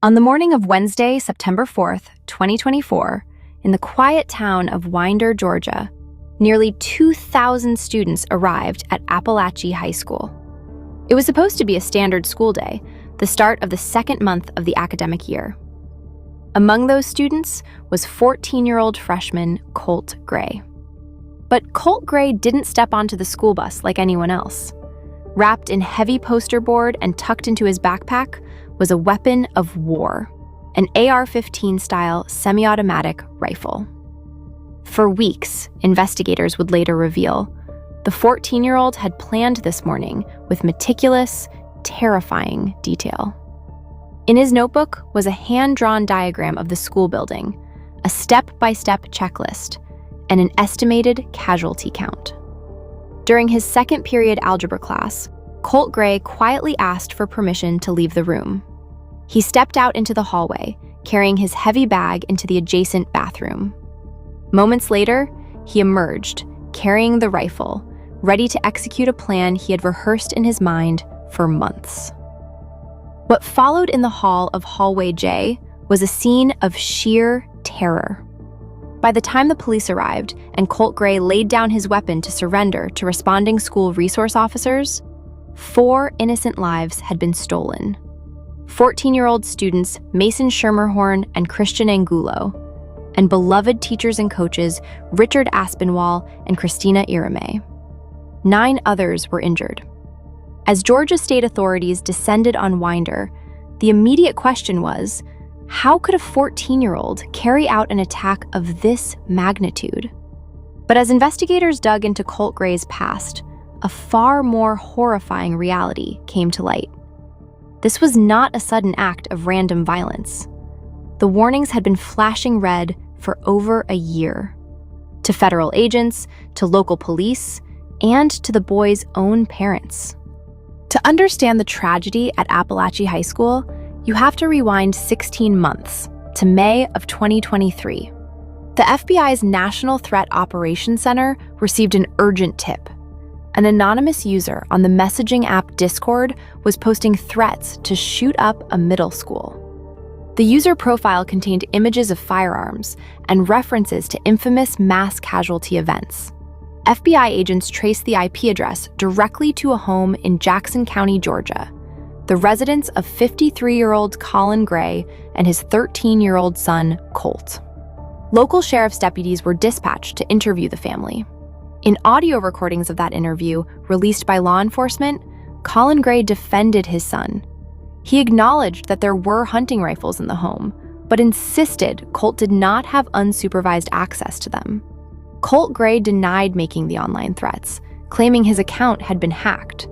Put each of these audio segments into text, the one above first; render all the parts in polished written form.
On the morning of Wednesday, September 4th, 2024, in the quiet town of Winder, Georgia, nearly 2,000 students arrived at Apalachee High School. It was supposed to be a standard school day, the start of the second month of the academic year. Among those students was 14-year-old freshman Colt Gray. But Colt Gray didn't step onto the school bus like anyone else. Wrapped in heavy poster board and tucked into his backpack was a weapon of war, an AR-15 style semi-automatic rifle. For weeks, investigators would later reveal, the 14-year-old had planned this morning with meticulous, terrifying detail. In his notebook was a hand-drawn diagram of the school building, a step-by-step checklist, and an estimated casualty count. During his second period algebra class, Colt Gray quietly asked for permission to leave the room. He stepped out into the hallway, carrying his heavy bag into the adjacent bathroom. Moments later, he emerged, carrying the rifle, ready to execute a plan he had rehearsed in his mind for months. What followed in the hall of Hallway J was a scene of sheer terror. By the time the police arrived and Colt Gray laid down his weapon to surrender to responding school resource officers, 4 innocent lives had been stolen. 14-year-old students Mason Schermerhorn and Christian Angulo, and beloved teachers and coaches Richard Aspinwall and Cristina Irimie. 9 others were injured. As Georgia state authorities descended on Winder, the immediate question was, how could a 14-year-old carry out an attack of this magnitude? But as investigators dug into Colt Gray's past, a far more horrifying reality came to light. This was not a sudden act of random violence. The warnings had been flashing red for over a year. To federal agents, to local police, and to the boys' own parents. To understand the tragedy at Apalachee High School, you have to rewind 16 months to May of 2023. The FBI's National Threat Operations Center received an urgent tip. An anonymous user on the messaging app Discord was posting threats to shoot up a middle school. The user profile contained images of firearms and references to infamous mass casualty events. FBI agents traced the IP address directly to a home in Jackson County, Georgia, the residence of 53-year-old Colin Gray and his 13-year-old son, Colt. Local sheriff's deputies were dispatched to interview the family. In audio recordings of that interview, released by law enforcement, Colin Gray defended his son. He acknowledged that there were hunting rifles in the home, but insisted Colt did not have unsupervised access to them. Colt Gray denied making the online threats, claiming his account had been hacked.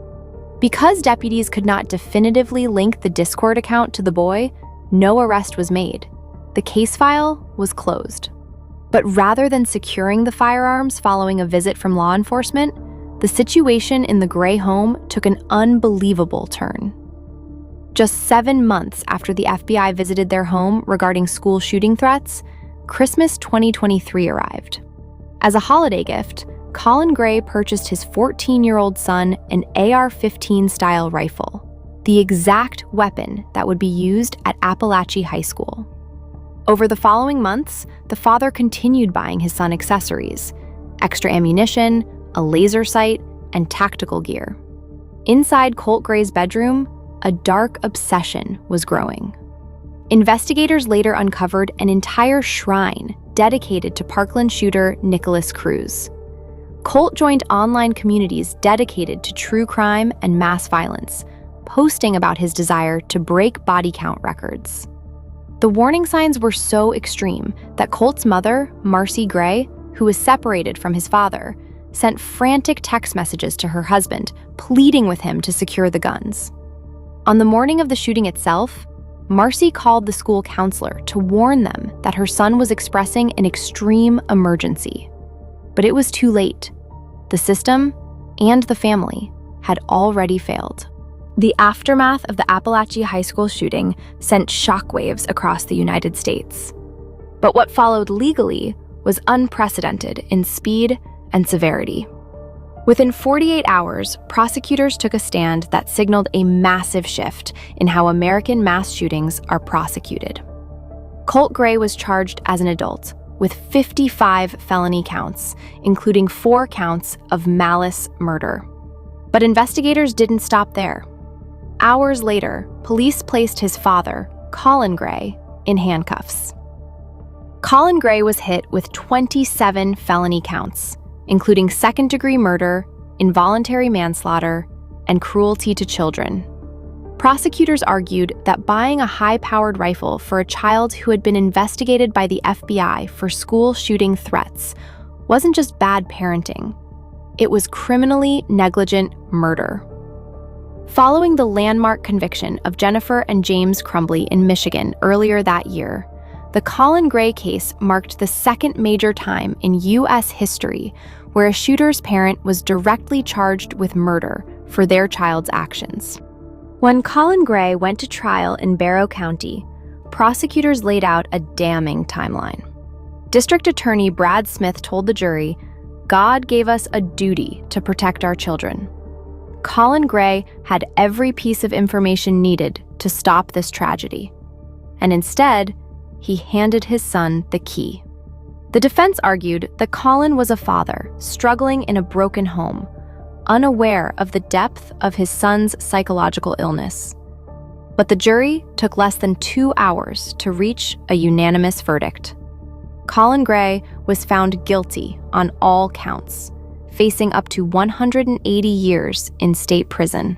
Because deputies could not definitively link the Discord account to the boy, no arrest was made. The case file was closed. But rather than securing the firearms following a visit from law enforcement, the situation in the Gray home took an unbelievable turn. Just 7 months after the FBI visited their home regarding school shooting threats, Christmas 2023 arrived. As a holiday gift, Colin Gray purchased his 14-year-old son an AR-15 style rifle, the exact weapon that would be used at Apalachee High School. Over the following months, the father continued buying his son accessories, extra ammunition, a laser sight, and tactical gear. Inside Colt Gray's bedroom, a dark obsession was growing. Investigators later uncovered an entire shrine dedicated to Parkland shooter Nicholas Cruz. Colt joined online communities dedicated to true crime and mass violence, posting about his desire to break body count records. The warning signs were so extreme that Colt's mother, Marcy Gray, who was separated from his father, sent frantic text messages to her husband, pleading with him to secure the guns. On the morning of the shooting itself, Marcy called the school counselor to warn them that her son was expressing an extreme emergency. But it was too late. The system and the family had already failed. The aftermath of the Apalachee High School shooting sent shockwaves across the United States. But what followed legally was unprecedented in speed and severity. Within 48 hours, prosecutors took a stand that signaled a massive shift in how American mass shootings are prosecuted. Colt Gray was charged as an adult with 55 felony counts, including 4 counts of malice murder. But investigators didn't stop there. Hours later, police placed his father, Colin Gray, in handcuffs. Colin Gray was hit with 27 felony counts, including second-degree murder, involuntary manslaughter, and cruelty to children. Prosecutors argued that buying a high-powered rifle for a child who had been investigated by the FBI for school shooting threats wasn't just bad parenting. It was criminally negligent murder. Following the landmark conviction of Jennifer and James Crumbley in Michigan earlier that year, the Colin Gray case marked the second major time in U.S. history where a shooter's parent was directly charged with murder for their child's actions. When Colin Gray went to trial in Barrow County, prosecutors laid out a damning timeline. District Attorney Brad Smith told the jury, "God gave us a duty to protect our children." Colin Gray had every piece of information needed to stop this tragedy. And instead, he handed his son the key. The defense argued that Colin was a father struggling in a broken home, unaware of the depth of his son's psychological illness. But the jury took less than 2 hours to reach a unanimous verdict. Colin Gray was found guilty on all counts, facing up to 180 years in state prison.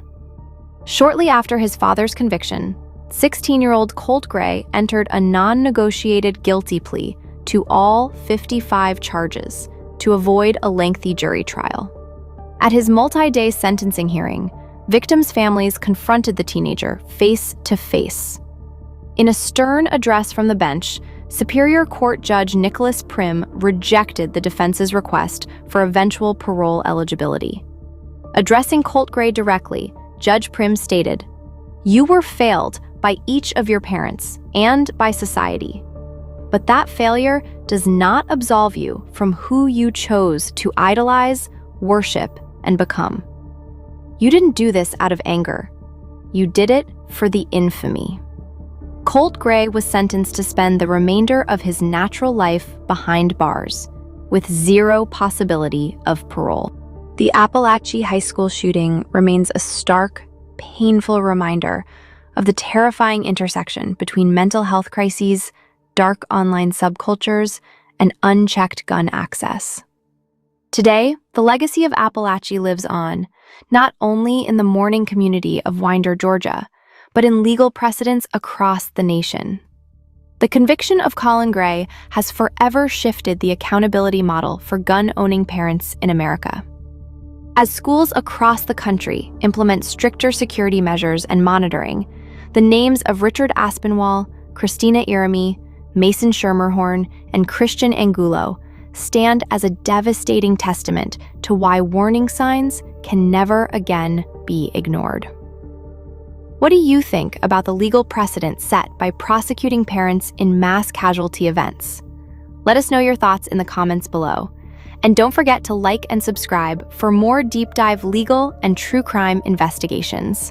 Shortly after his father's conviction, 16-year-old Colt Gray entered a non-negotiated guilty plea to all 55 charges to avoid a lengthy jury trial. At his multi-day sentencing hearing, victims' families confronted the teenager face to face. In a stern address from the bench, Superior Court Judge Nicholas Prim rejected the defense's request for eventual parole eligibility. Addressing Colt Gray directly, Judge Prim stated, "You were failed by each of your parents and by society. But that failure does not absolve you from who you chose to idolize, worship, and become. You didn't do this out of anger. You did it for the infamy." Colt Gray was sentenced to spend the remainder of his natural life behind bars, with zero possibility of parole. The Apalachee High School shooting remains a stark, painful reminder of the terrifying intersection between mental health crises, dark online subcultures, and unchecked gun access. Today, the legacy of Apalachee lives on, not only in the mourning community of Winder, Georgia, but in legal precedents across the nation. The conviction of Colin Gray has forever shifted the accountability model for gun-owning parents in America. As schools across the country implement stricter security measures and monitoring, the names of Richard Aspinwall, Cristina Irimie, Mason Schermerhorn, and Christian Angulo stand as a devastating testament to why warning signs can never again be ignored. What do you think about the legal precedent set by prosecuting parents in mass casualty events? Let us know your thoughts in the comments below. And don't forget to like and subscribe for more deep dive legal and true crime investigations.